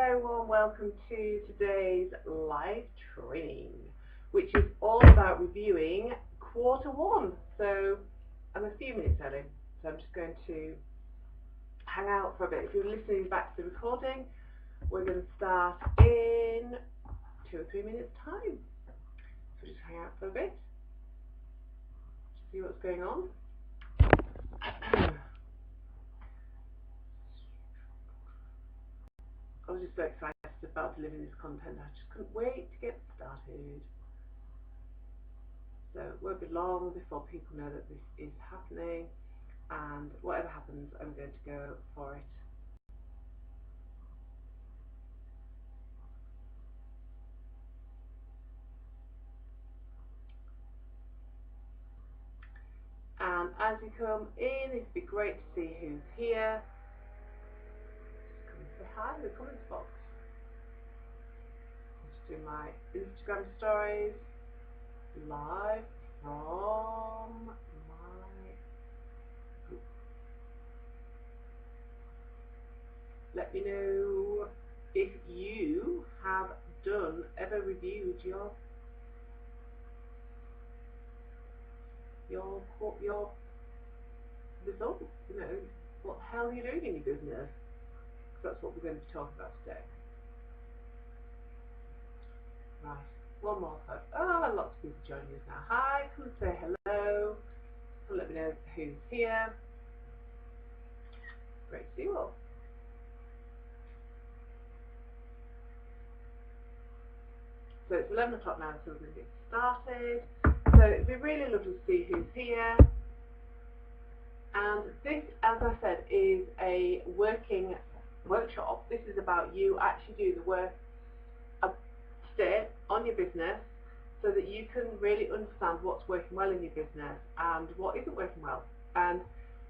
very warm welcome to today's live training, which is all about reviewing Q1. So I'm a few minutes early, so I'm just going to hang out for a bit. If you're listening back to the recording, we're going to start in 2 or 3 minutes time. So just hang out for a bit, see what's going on. I was just so excited about delivering this content, I just couldn't wait to get started. So it won't be long before people know that this is happening, and whatever happens, I'm going to go for it. And as you come in, it'd be great to see who's here. Just come and say hi in the comments box. Just do my Instagram stories live from my group. Let me know if you have ever reviewed your results. You know, what the hell are you doing in your business? That's what we're going to be talking about today. Right, one more time. Oh, lots of people joining us now. Hi, come and say hello. Come let me know who's here. Great to see you all. So it's 11 o'clock now, so we're going to get started. So it'd be really lovely to see who's here. And this, as I said, is a working workshop. This is about you actually doing the work today on your business so that you can really understand what's working well in your business and what isn't working well. And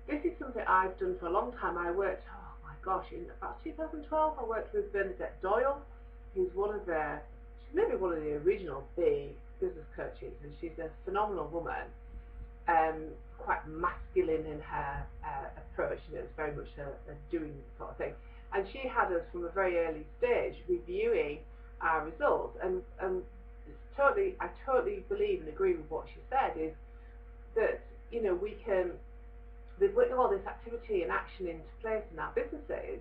this is something I've done for a long time. I worked, oh my gosh, in about 2012, I worked with Bernadette Doyle, who's she's maybe one of the original big business coaches, and she's a phenomenal woman, quite masculine in her approach. You know, it's very much a doing sort of thing. And she had us from a very early stage reviewing our results, and I totally believe and agree with what she said, is that, you know, we can put all this activity and action into place in our businesses,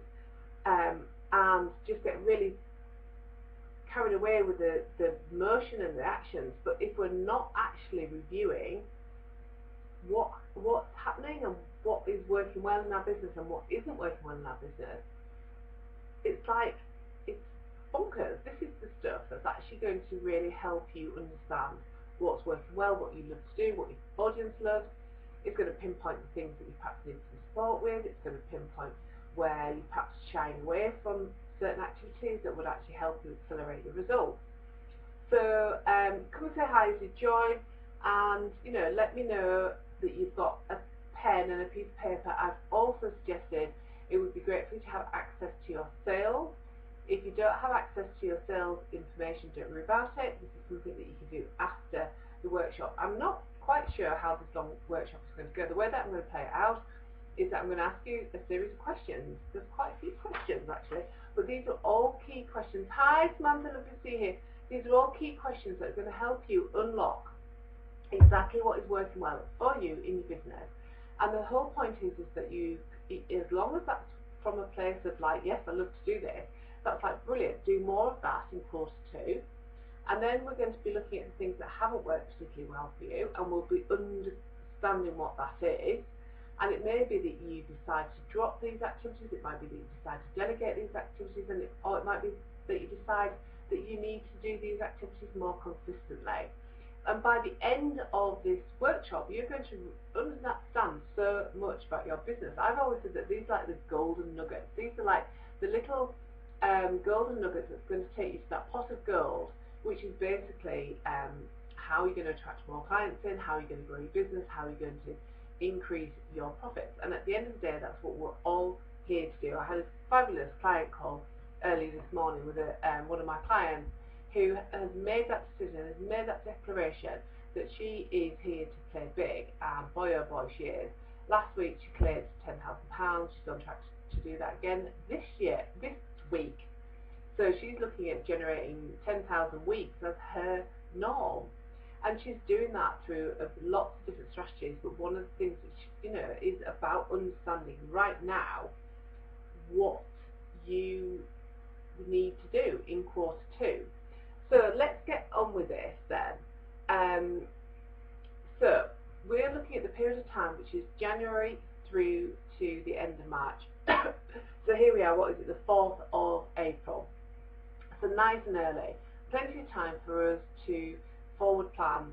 and just get really carried away with the motion and the actions, but if we're not actually reviewing what's happening and what is working well in our business and what isn't working well in our business, it's bonkers. This is the stuff that's actually going to really help you understand what's working well, what you love to do, what your audience loves. It's going to pinpoint the things that you perhaps need some support with. It's going to pinpoint where you perhaps shying away from certain activities that would actually help you accelerate your results. So come and say hi as you join, and you know, let me know that you've got a pen and a piece of paper. I've also suggested it would be great for you to have access to your sales. If you don't have access to your sales information, don't worry about it. This is something that you can do after the workshop. I'm not quite sure how this long workshop is going to go. The way that I'm going to play it out is that I'm going to ask you a series of questions. There's quite a few questions actually, but these are all key questions. Hi Samantha, lovely to see you here. These are all key questions that are going to help you unlock exactly what is working well for you in your business. And the whole point is that you, as long as that's from a place of like, yes, I love to do this, that's like brilliant, do more of that in Q2. And then we're going to be looking at the things that haven't worked particularly well for you, and we'll be understanding what that is. And it may be that you decide to drop these activities, it might be that you decide to delegate these activities, or it might be that you decide that you need to do these activities more consistently. And by the end of this workshop, you're going to understand so much about your business. I've always said that these are like the golden nuggets. These are like the little golden nuggets that's going to take you to that pot of gold, which is basically how you're going to attract more clients in, how you're going to grow your business, how you're going to increase your profits. And at the end of the day, that's what we're all here to do. I had a fabulous client call early this morning with one of my clients who has made that decision, has made that declaration that she is here to play big, and boy oh boy she is. Last week she cleared £10,000, she's on track to do that again this week. So she's looking at generating 10,000 weeks as her norm. And she's doing that through lots of different strategies, but one of the things that is about understanding right now what you need to do in quarter two. So let's get on with this then. So we're looking at the period of time which is January through to the end of March. So here we are, what is it, the 4th of April. So nice and early. Plenty of time for us to forward plan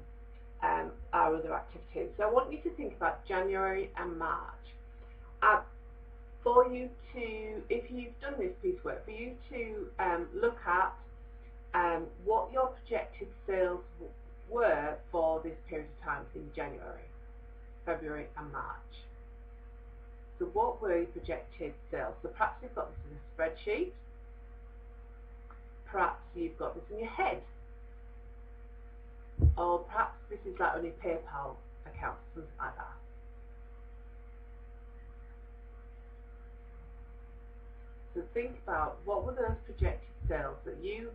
our other activities. So I want you to think about January and March. For you to, if you've done this piece of work, for you to look at what your projected sales were for this period of time in January, February and March. So what were your projected sales? So perhaps you've got this in a spreadsheet, perhaps you've got this in your head, or perhaps this is like on your PayPal account, something like that. So think about what were those projected sales that you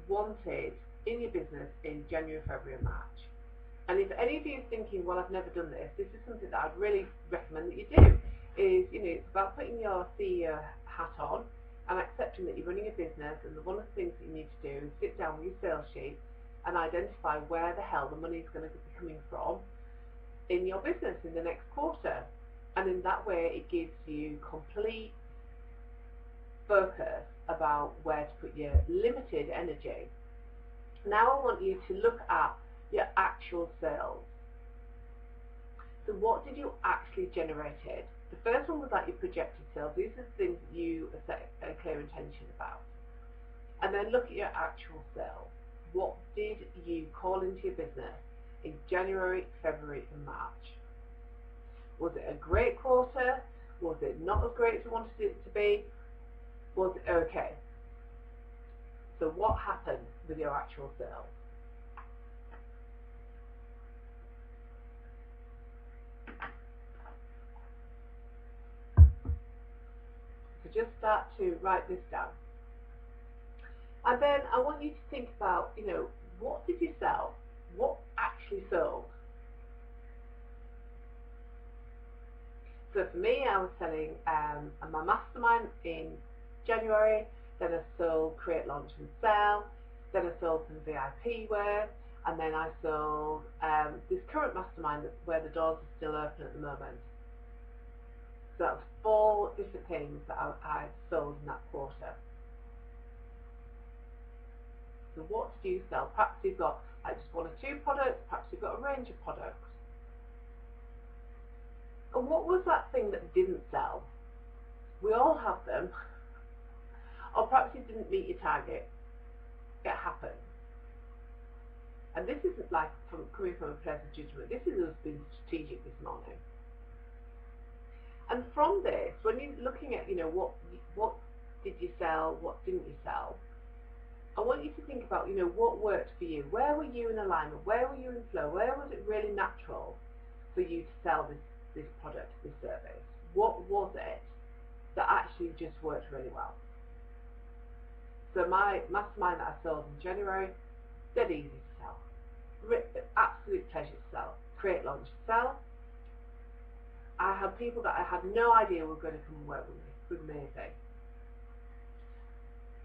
wanted in your business in January, February and March. And if any of you are thinking, well, I've never done this, this is something that I'd really recommend that you do. It's about putting your CEO hat on and accepting that you're running a business, and one of the things that you need to do is sit down with your sales sheet and identify where the hell the money is going to be coming from in your business in the next quarter. And in that way it gives you complete focus about where to put your limited energy. Now I want you to look at your actual sales. So what did you actually generated? The first one was like your projected sales. These are the things that you set a clear intention about. And then look at your actual sales. What did you call into your business in January, February and March? Was it a great quarter? Was it not as great as you wanted it to be? Was it okay? So what happened with your actual sales? So just start to write this down. And then I want you to think about, what did you sell? What actually sold? So for me, I was selling my mastermind in January, then I sold Create, Launch and Sell, then I sold some VIP work, and then I sold this current mastermind where the doors are still open at the moment. So that was 4 different things that I sold in that quarter. So what did you sell? Perhaps you've got just 1 or 2 products, perhaps you've got a range of products. And what was that thing that didn't sell? We all have them. Or perhaps you didn't meet your target. It happens. And this isn't like coming from a place of judgment. This is us being strategic this morning. And from this, when you're looking at, what did you sell, what didn't you sell, I want you to think about, what worked for you. Where were you in alignment? Where were you in flow? Where was it really natural for you to sell this product, this service? What was it that actually just worked really well? So my mastermind that I sold in January, dead easy to sell. Absolute pleasure to sell. Create, Launch, Sell. I had people that I had no idea were going to come and work with me. It was amazing.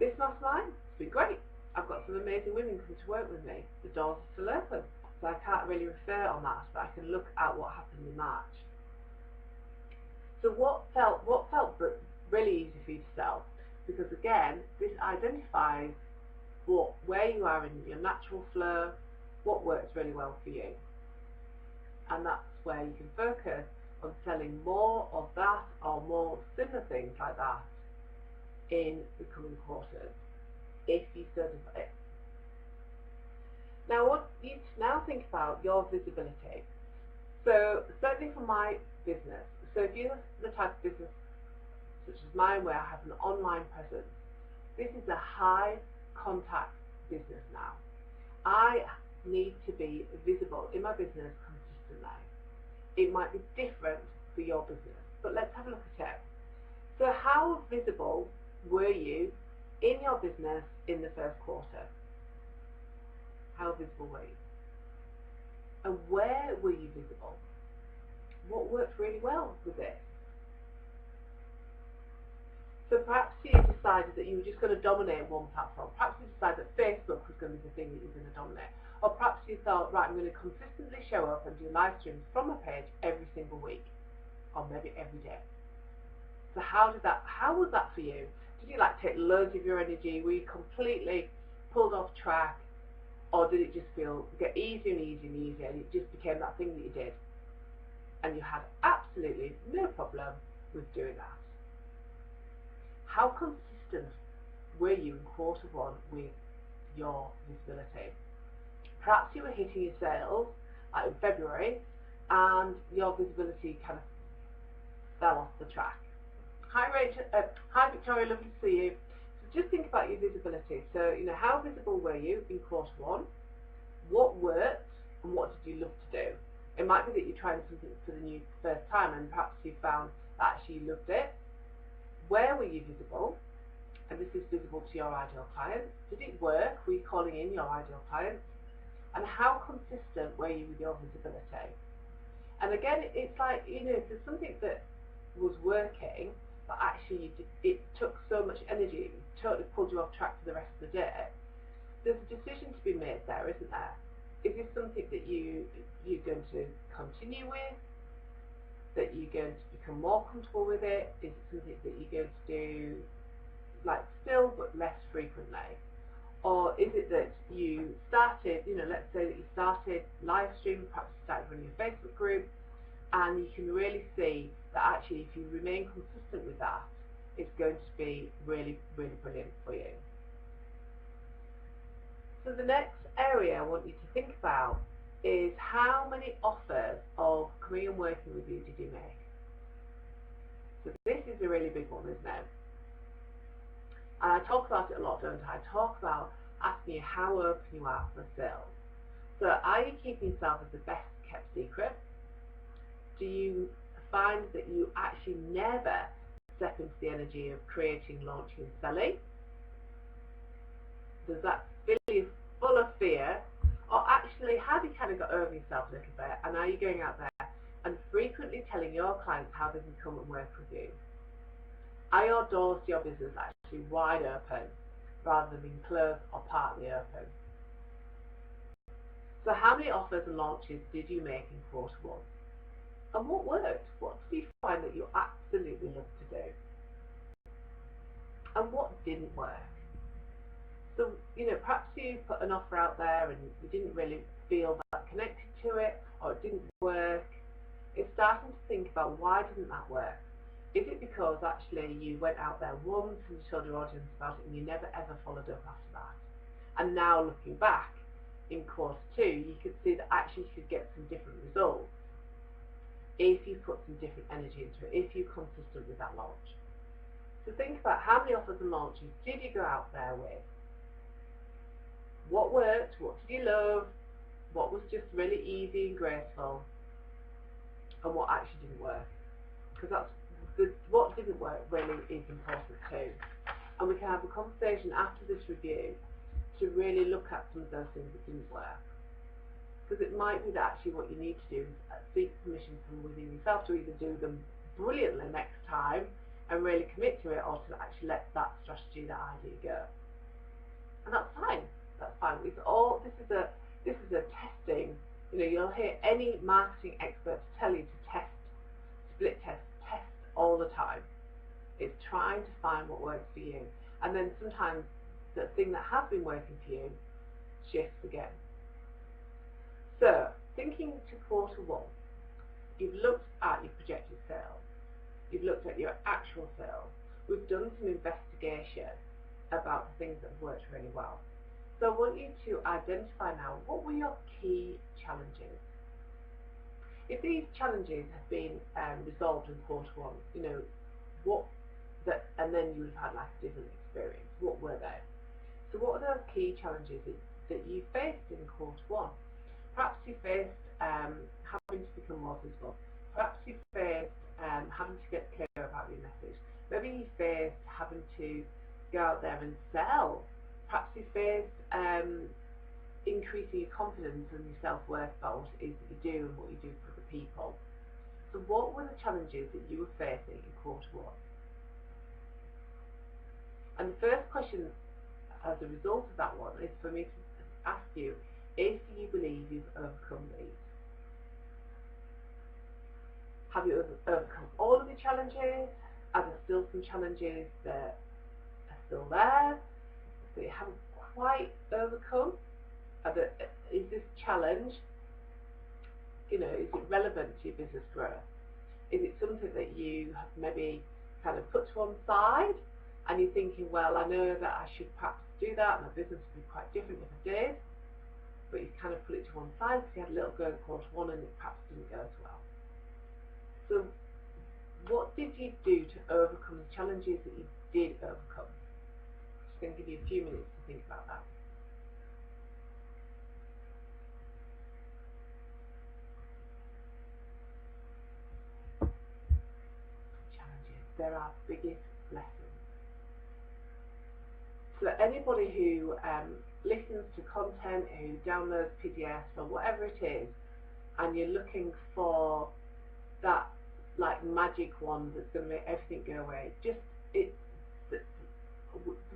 This mastermind, it's been great. I've got some amazing women coming to work with me. The doors are still open. So I can't really refer on that, but I can look at what happened in March. So what felt really easy for you to sell? Because again, this identifies where you are in your natural flow, what works really well for you. And that's where you can focus on selling more of that or more similar things like that in the coming quarters, if you certify it. Now, what you now think about your visibility. So certainly for my business, so if you're the type of business such as mine where I have an online presence, this is a high contact business now. I need to be visible in my business consistently. It might be different for your business, but let's have a look at it. So how visible were you in your business in the first quarter? How visible were you? And where were you visible? What worked really well with it? So perhaps you decided that you were just going to dominate one platform. Perhaps you decided that Facebook was going to be the thing that you were going to dominate. Or perhaps you thought, right, I'm going to consistently show up and do live streams from a page every single week, or maybe every day. So how was that for you? Did you like take loads of your energy? Were you completely pulled off track? Or did it just get easier and easier and easier, and it just became that thing that you did? And you had absolutely no problem with doing that. How consistent were you in quarter one with your visibility? Perhaps you were hitting your sales like in February, and your visibility kind of fell off the track. Hi Rachel, hi Victoria, lovely to see you. So just think about your visibility. So, how visible were you in quarter one? What worked and what did you love to do? It might be that you're trying something for the first time and perhaps you found that actually you loved it. Where were you visible? And this is visible to your ideal clients. Did it work? Were you calling in your ideal clients? And how consistent were you with your visibility? And again, it's like, if there's something that was working, but actually it took so much energy, it totally pulled you off track for the rest of the day, there's a decision to be made there, isn't there? Is this something that you're going to continue with? That you're going to become more comfortable with it? Is it something that you're going to do like still but less frequently? Or is it that you started, let's say that you started live stream, perhaps you started running a Facebook group, and you can really see that actually if you remain consistent with that, it's going to be really, really brilliant for you. So the next area I want you to think about is how many offers of coming and working with you did you make? So this is a really big one, isn't it? And I talk about it a lot, don't I? I talk about asking you how open you are for sales. So are you keeping yourself as the best kept secret? Do you find that you actually never step into the energy of creating, launching and selling? Does that fill you full of fear? Or actually, have you kind of got over yourself a little bit, and are you going out there and frequently telling your clients how they can come and work with you? Are your doors to your business actually wide open rather than being closed or partly open? So how many offers and launches did you make in quarter one? And what worked? What did you find that you absolutely love to do? And what didn't work? So, perhaps you put an offer out there and you didn't really feel that connected to it, or it didn't work. It's starting to think about, why didn't that work? Is it because actually you went out there once and you told your audience about it and you never ever followed up after that? And now looking back in quarter two, you could see that actually you could get some different results if you put some different energy into it, if you're consistent with that launch. So think about how many offers and launches did you go out there with? What worked? What did you love? What was just really easy and graceful? And what actually didn't work? Because what didn't work really is important too. And we can have a conversation after this review to really look at some of those things that didn't work. Because it might be that actually what you need to do is seek permission from within yourself to either do them brilliantly next time and really commit to it, or to actually let that strategy, that idea go. And that's fine. That's fine. This is a testing. You'll hear any marketing expert tell you to test, split test all the time. It's trying to find what works for you. And then sometimes the thing that has been working for you shifts again. So, thinking to quarter one, you've looked at your projected sales. You've looked at your actual sales. We've done some investigation about the things that have worked really well. So I want you to identify now, what were your key challenges? If these challenges have been resolved in quarter one, and then you would have had like a different experience, what were they? So what are those key challenges that you faced in quarter one? Perhaps you faced having to become more visible. Perhaps you faced having to get clear about your message. Maybe you faced having to go out there and sell. Perhaps you faced increasing your confidence and your self-worth about what it is that you do and what you do for other people. So what were the challenges that you were facing in quarter one? And the first question as a result of that one is for me to ask you if you believe you've overcome these. Have you overcome all of the challenges? Are there still some challenges that are still there that you haven't quite overcome? Is this challenge, is it relevant to your business growth? Is it something that you have maybe kind of put to one side and you're thinking, well, I know that I should perhaps do that, my business would be quite different if I did, but you kind of put it to one side because you had a little go in quarter one and it perhaps didn't go as well. So what did you do to overcome the challenges that you did overcome? I'm just going to give you a few minutes to think about that. Challenges, they're our biggest lessons. So anybody who listens to content, who downloads PDFs or whatever it is, and you're looking for that like magic wand that's going to make everything go away,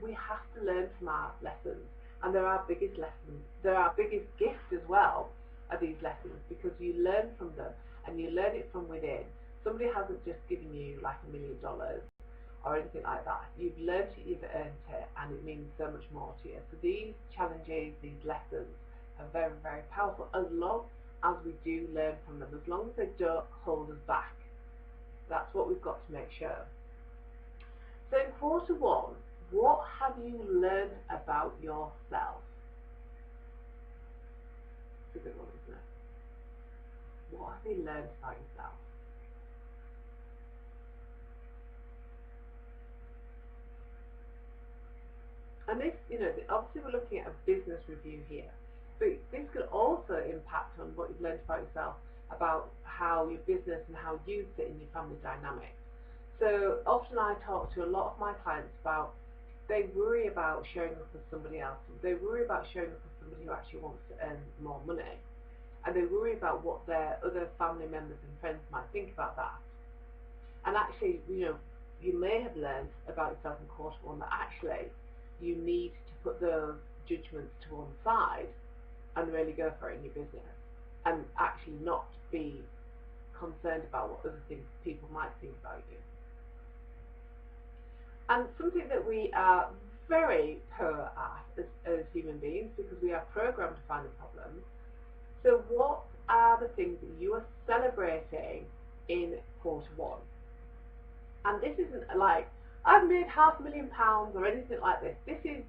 we have to learn from our lessons, and they're our biggest lessons. They're our biggest gift as well, are these lessons, because you learn from them and you learn it from within. Somebody hasn't just given you like $1 million or anything like that. You've learned it, you've earned it, and it means so much more to you. So these challenges, these lessons are very, very powerful as long as we do learn from them, as long as they don't hold us back. That's what we've got to make sure. So in quarter one, what have you learned about yourself? It's a good one, isn't it? What have you learned about yourself? And this, obviously we're looking at a business review here, but this could also impact on what you've learned about yourself, about how your business and how you fit in your family dynamic. So often I talk to a lot of my clients about, they worry about showing up as somebody else. They worry about showing up as somebody who actually wants to earn more money. And they worry about what their other family members and friends might think about that. And actually, you may have learned about yourself in quarter one that actually you need to put those judgments to one side and really go for it in your business, and actually not be concerned about what other things people might think about you. And something that we are very poor at as human beings, because we are programmed to find the problems. So what are the things that you are celebrating in quarter one? And this isn't like, I've made £500,000 or anything like this. This is,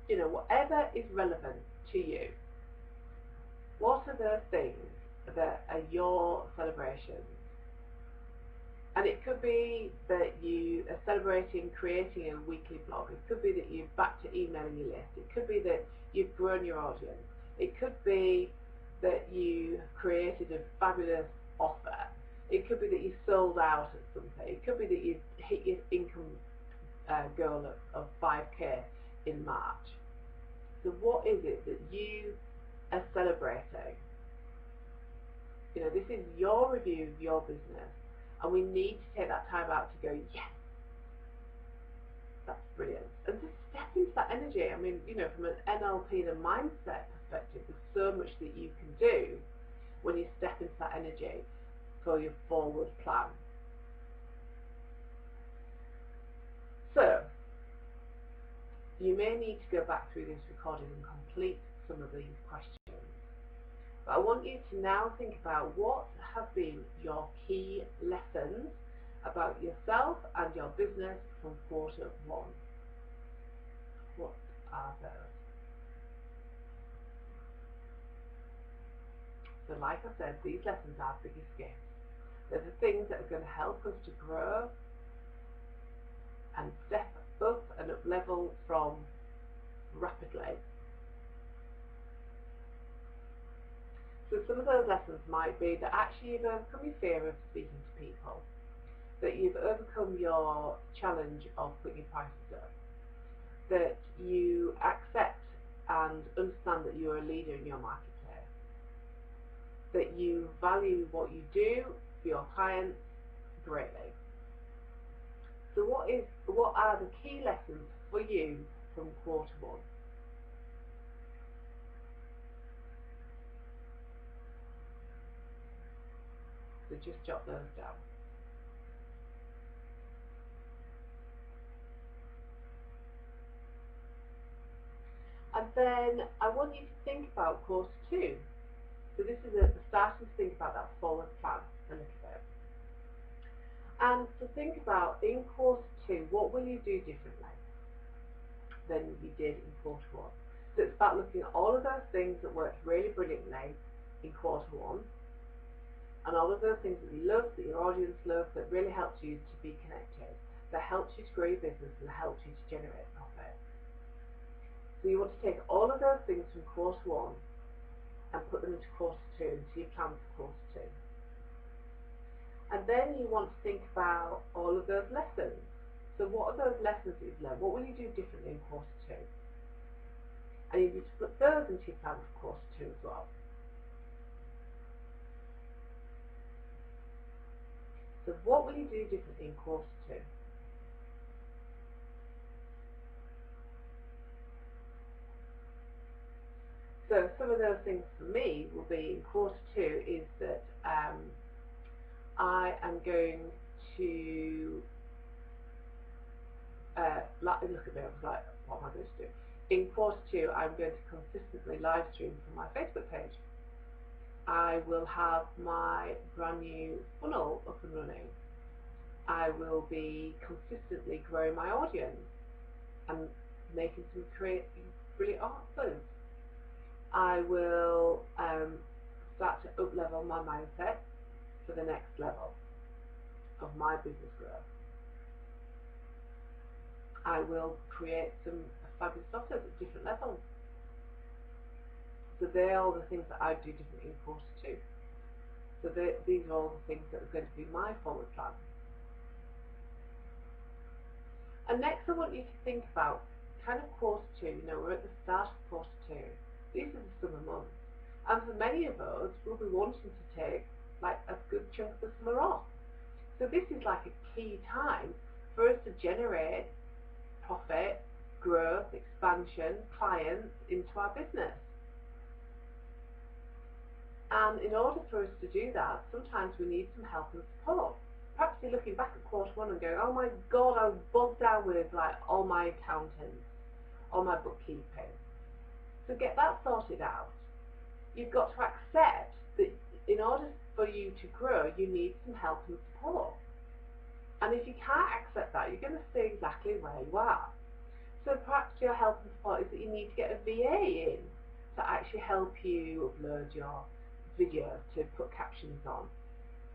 whatever is relevant to you. What are those things that are your celebrations? And it could be that you are celebrating creating a weekly blog. It could be that you're back to emailing your list. It could be that you've grown your audience. It could be that you have created a fabulous offer. It could be that you sold out at something. It could be that you've hit your income goal of 5k in March. So what is it that you are celebrating? This is your review of your business, and we need to take that time out to go, yes, that's brilliant. And just step into that energy. I mean, from an NLP and a mindset perspective, there's so much that you can do when you step into that energy for your forward plan. So, you may need to go back through this recording and complete some of these questions. But I want you to now think about what have been your key lessons about yourself and your business from quarter one. What are those? So like I said, these lessons are our biggest gifts. They're the things that are going to help us to grow and step up and up level from rapidly. So some of those lessons might be that actually you've overcome your fear of speaking to people, that you've overcome your challenge of putting your prices up, that you accept and understand that you're a leader in your marketplace, that you value what you do for your clients greatly. So what are the key lessons for you from quarter one? So just jot those down. And then I want you to think about quarter two. So this is starting to think about that forward plan a little bit. And to think about, in quarter two, what will you do differently than you did in quarter one? So it's about looking at all of those things that worked really brilliantly in quarter one, and all of those things that you love, that your audience loves, that really helped you to be connected, that helped you to grow your business and helped you to generate profit. So you want to take all of those things from quarter one and put them into quarter two, into your plan for quarter two. And then you want to think about all of those lessons. So what are those lessons that you've learned? What will you do differently in quarter two? And you need to put those into your plan for quarter two as well. So what will you do differently in quarter two? So some of those things for me will be in quarter two is that I am going to look at me, I was like, what am I going to do? In quarter two, I'm going to consistently live stream from my Facebook page. I will have my brand new funnel up and running. I will be consistently growing my audience and making some brilliant offers. I will start to up-level my mindset for the next level of my business growth. I will create some fabulous offers at different levels. So they're all the things that I do differently in quarter two. So these are all the things that are going to be my forward plan. And next I want you to think about kind of quarter two. You know, we're at the start of quarter two. These are the summer months. And for many of us, we'll be wanting to take like a good chunk of the summer off. So this is like a key time for us to generate profit, growth, expansion, clients into our business. And in order for us to do that, sometimes we need some help and support. Perhaps you're looking back at quarter one and going, oh my God, I was bogged down with like all my accountants, all my bookkeeping. So get that sorted out. You've got to accept that in order for you to grow, you need some help and support. And if you can't accept that, you're going to stay exactly where you are. So perhaps your help and support is that you need to get a VA in to actually help you upload your videos, to put captions on.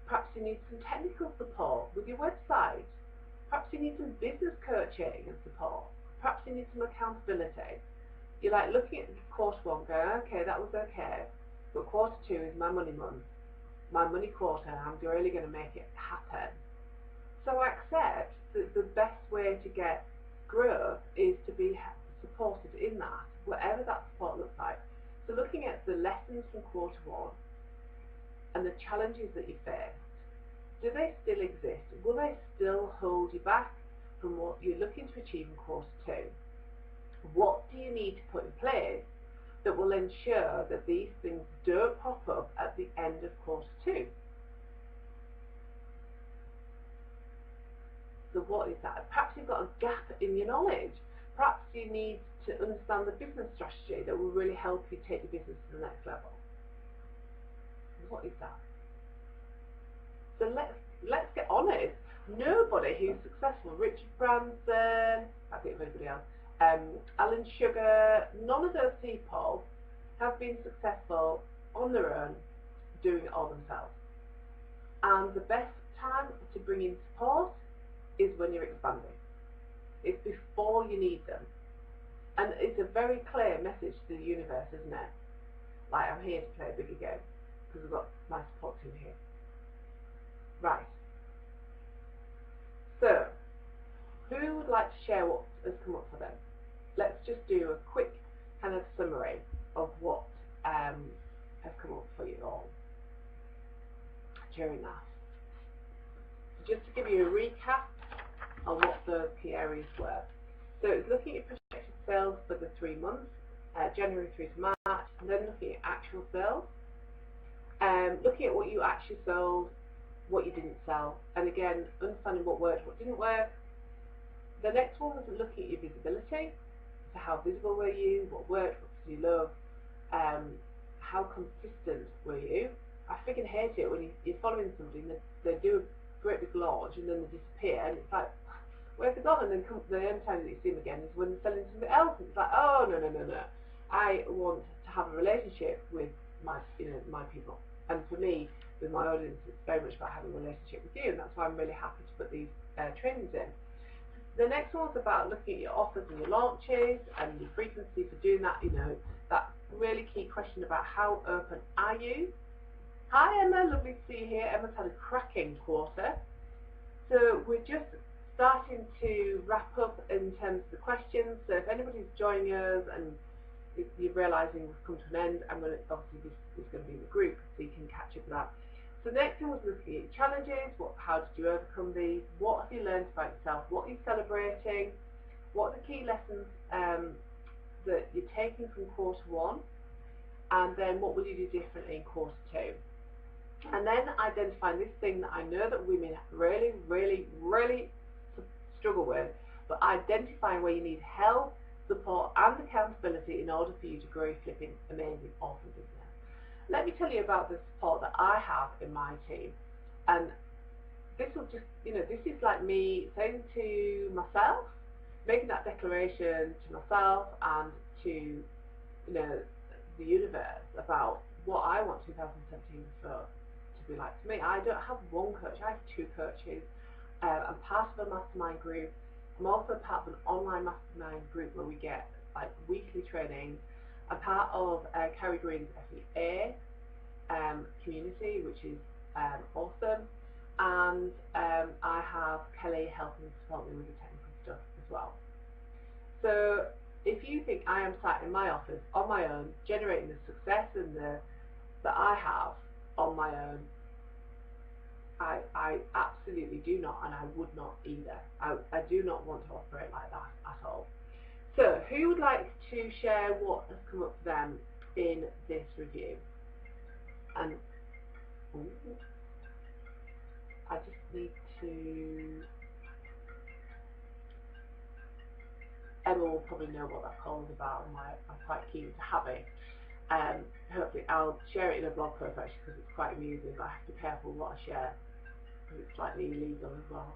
Perhaps you need some technical support with your website. Perhaps you need some business coaching and support. Perhaps you need some accountability. You're like looking at quarter one going, okay, that was okay, but quarter two is my money month, my money quarter, and I'm really going to make it happen. So accept that the best way to get growth is to be supported in that, whatever that support looks like. So looking at the lessons from quarter one and the challenges that you faced, do they still exist? Will they still hold you back from what you're looking to achieve in quarter two? What do you need to put in place that will ensure that these things don't pop up at the end of quarter two? So what is that? Perhaps you've got a gap in your knowledge. Perhaps you need to understand the business strategy that will really help you take your business to the next level. What is that? So let's get honest. Nobody who's successful, Richard Branson, I think of anybody else, Alan Sugar, none of those people have been successful on their own doing it all themselves. And the best time to bring in support is when you're expanding. It's before you need them. And it's a very clear message to the universe, isn't it? Like, I'm here to play a bigger game because we've got my support team here. Right. So, who would like to share what has come up for them? let's just do a quick kind of summary of what has come up for you all during that. Just to give you a recap on what those key areas were. So it's looking at projected sales for the 3 months, January through to March, and then looking at actual sales, looking at what you actually sold, what you didn't sell, and again, understanding what worked, what didn't work. The next one was looking at your visibility, so how visible were you, what worked, what did you love, how consistent were you. I freaking hate it when you're following somebody and they do a great big launch and then they disappear, and it's like, where's they gone? And then the only time that you see them again is when they're selling something else, and it's like, oh no. I want to have a relationship with my people, and for me, with my audience, it's very much about having a relationship with you, and that's why I'm really happy to put these trainings in. The next one's about looking at your offers and your launches and your frequency for doing that. That really key question about how open are you. Hi Emma, lovely to see you here. Emma's had a cracking quarter. So we're just starting to wrap up in terms of the questions. So if anybody's joining us and you're realising we've come to an end, obviously this is going to be the group, so you can catch up with that. So the next thing was looking at challenges. How did you overcome these? What have you learned about yourself? What are you celebrating? What are the key lessons that you're taking from quarter 1? And then what will you do differently in quarter 2? And then identifying this thing that I know that women really struggle with, but identifying where you need help, support and accountability in order for you to grow your flipping amazing, awesome business. Let me tell you about the support that I have in my team. And this will just, this is like me saying to myself, making that declaration to myself and to, the universe about what I want 2017 to be like. To me, I don't have one coach, I have 2 coaches. I'm part of a mastermind group. I'm also part of an online mastermind group where we get like weekly training. I'm part of Carrie Green's FEA community, which is awesome. And I have Kelly helping support me with the technical stuff as well. So if you think I am sat in my office on my own, generating the success and that I have on my own, I absolutely do not, and I would not either. I do not want to operate like that at all. So who would like to share what has come up for them in this review? And I just need to... Emma will probably know what that call is about, and I'm quite keen to have it. Hopefully I'll share it in a blog post actually, because it's quite amusing, but I have to be careful what I share because it's slightly illegal as well.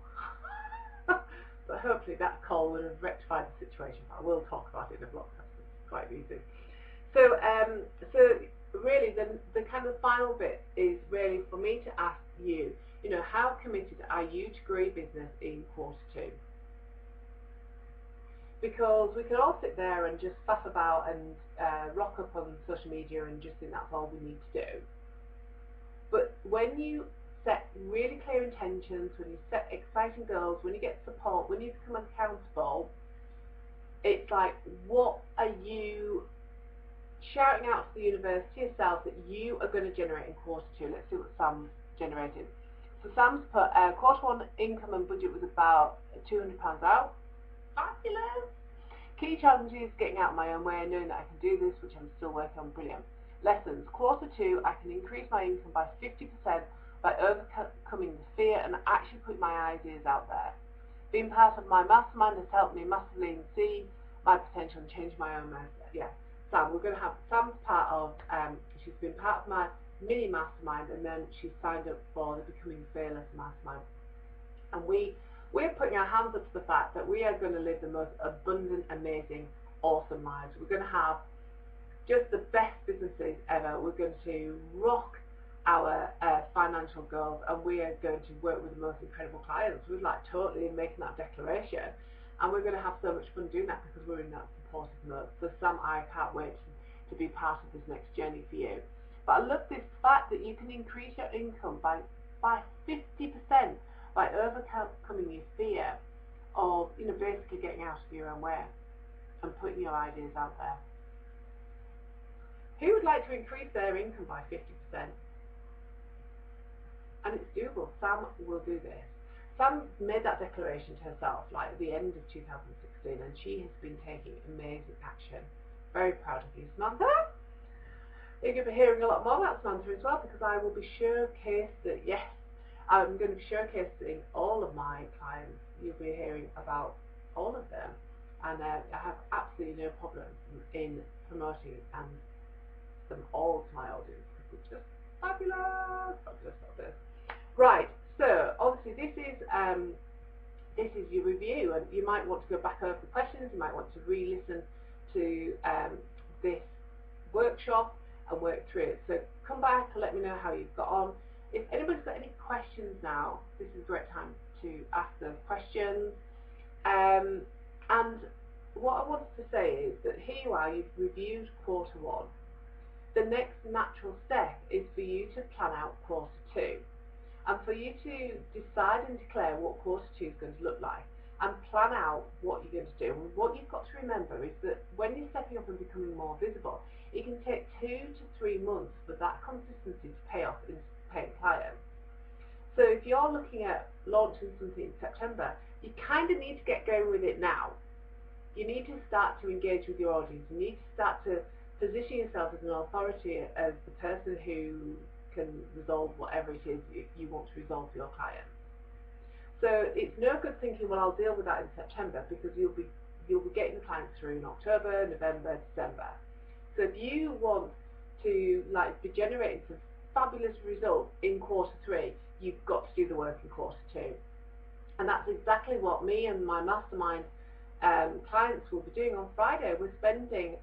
But hopefully that call will have rectified the situation. I will talk about it in a blog post. It's quite amusing. So really the kind of final bit is really for me to ask you, how committed are you to grow your business in quarter 2? Because we could all sit there and just faff about and rock up on social media and just think that's all we need to do. But when you set really clear intentions, when you set exciting goals, when you get support, when you become accountable, it's like, what are you shouting out to the universe, to yourself, that you are going to generate in quarter 2? Let's see what Sam's generated. So Sam's put quarter 1 income and budget was about £200 out. Fabulous. Key challenges: getting out of my own way, knowing that I can do this, which I'm still working on. Brilliant. Lessons: quarter 2, I can increase my income by 50% by overcoming the fear and actually putting my ideas out there. Being part of my mastermind has helped me massively see my potential and change my own mindset. Yeah, Sam, we're going to have Sam's part of, she's been part of my mini mastermind, and then she's signed up for the Becoming Fearless mastermind. And we're putting our hands up to the fact that we are going to live the most abundant, amazing, awesome lives. We're going to have just the best businesses ever. We're going to rock our financial goals, and we are going to work with the most incredible clients. We're like totally making that declaration, and we're going to have so much fun doing that because we're in that supportive mode. So Sam, I can't wait to be part of this next journey for you. But I love this fact that you can increase your income by 50% by overcoming your fear of, basically getting out of your own way. and putting your ideas out there. Who would like to increase their income by 50%? And it's doable. Sam will do this. Sam made that declaration to herself like at the end of 2016, and she has been taking amazing action. Very proud of you, Samantha. You're going to be hearing a lot more about Samantha as well, because I will be showcasing, yes, I'm going to be showcasing all of my clients. You'll be hearing about all of them, and I have absolutely no problem in promoting them all to my audience, because it's just fabulous, fabulous, fabulous. Right, so obviously this is your review, and you might want to go back over the questions, you might want to re-listen to this workshop and work through it. So come back and let me know how you've got on. If anybody's got any questions now, this is a great time to ask those questions. And what I wanted to say is that here you are, you've reviewed quarter one. The next natural step is for you to plan out quarter two, and for you to decide and declare what quarter two is going to look like, and plan out what you're going to do. And what you've got to remember is that when you're stepping up and becoming more visible, it can take 2 to 3 months for that consistency to pay off in paying clients. So if you're looking at launching something in September, you kind of need to get going with it now. You need to start to engage with your audience. You need to start to position yourself as an authority, as the person who can resolve whatever it is you want to resolve for your clients. So it's no good thinking, well, I'll deal with that in September, because you'll be getting the clients through in October, November, December. So if you want to be generating some fabulous results in quarter three, you've got to do the work in quarter two. And that's exactly what me and my mastermind clients will be doing on Friday. We're spending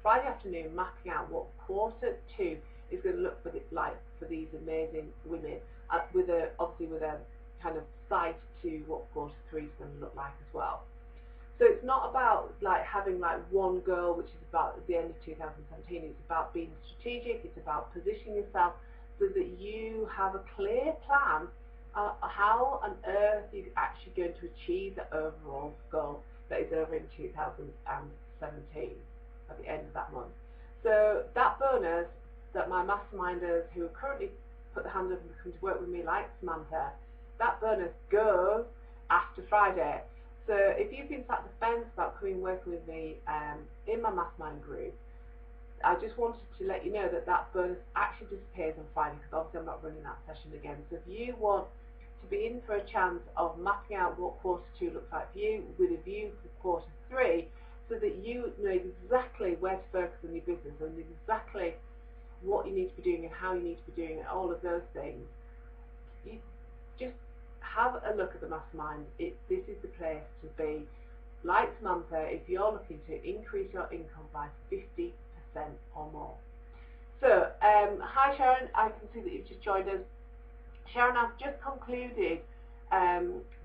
Friday afternoon mapping out what quarter two is going to look like for these amazing women, obviously with a kind of sight to what quarter three is going to look like as well. So it's not about having one goal, which is about at the end of 2017. It's about being strategic. It's about positioning yourself so that you have a clear plan how on earth you're actually going to achieve the overall goal that is over in 2017 at the end of that month. So that bonus that my masterminders who are currently put their hands up and come to work with me, like Samantha, that bonus goes after Friday. So if you've been sat on the fence about coming and working with me in my mastermind group, I just wanted to let you know that that bonus actually disappears on Friday, because obviously I'm not running that session again. So if you want to be in for a chance of mapping out what quarter two looks like for you, with a view to quarter three, so that you know exactly where to focus on your business and exactly what you need to be doing and how you need to be doing it, all of those things, you just have a look at the mastermind. This is the place to be. Like Samantha, if you're looking to increase your income by 50% or more. So, hi Sharon, I can see that you've just joined us. Sharon, I've just concluded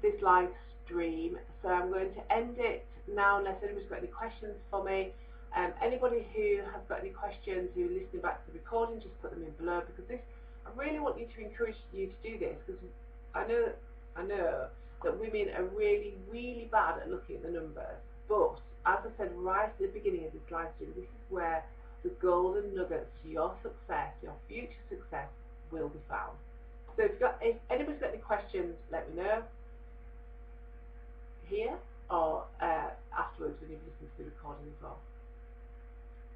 this live stream, so I'm going to end it now unless anybody's got any questions for me. Anybody who has got any questions, who are listening back to the recording, just put them in below, because I really want you to encourage you to do this, because I know that women are really, really bad at looking at the numbers. But as I said right at the beginning of this live stream, this is where the golden nuggets to your success, your future success, will be found. So if anybody's got any questions, let me know here or afterwards when you've listened to the recording as well.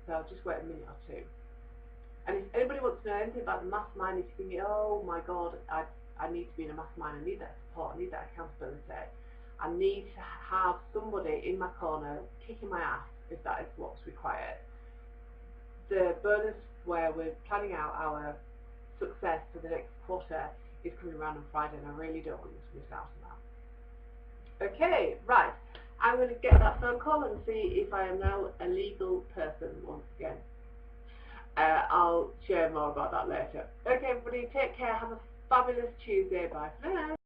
So I'll just wait a minute or two. And if anybody wants to know anything about the mastermind, if you're thinking, oh my God, I need to be in a mastermind, I need that support, I need that accountability, I need to have somebody in my corner kicking my ass if that is what's required. The bonus where we're planning out our success for the next quarter is coming around on Friday, and I really don't want you to miss out on that. Okay, right. I'm going to get that phone call and see if I am now a legal person once again. I'll share more about that later. Okay, everybody, take care. Have a fabulous Tuesday. Bye for now.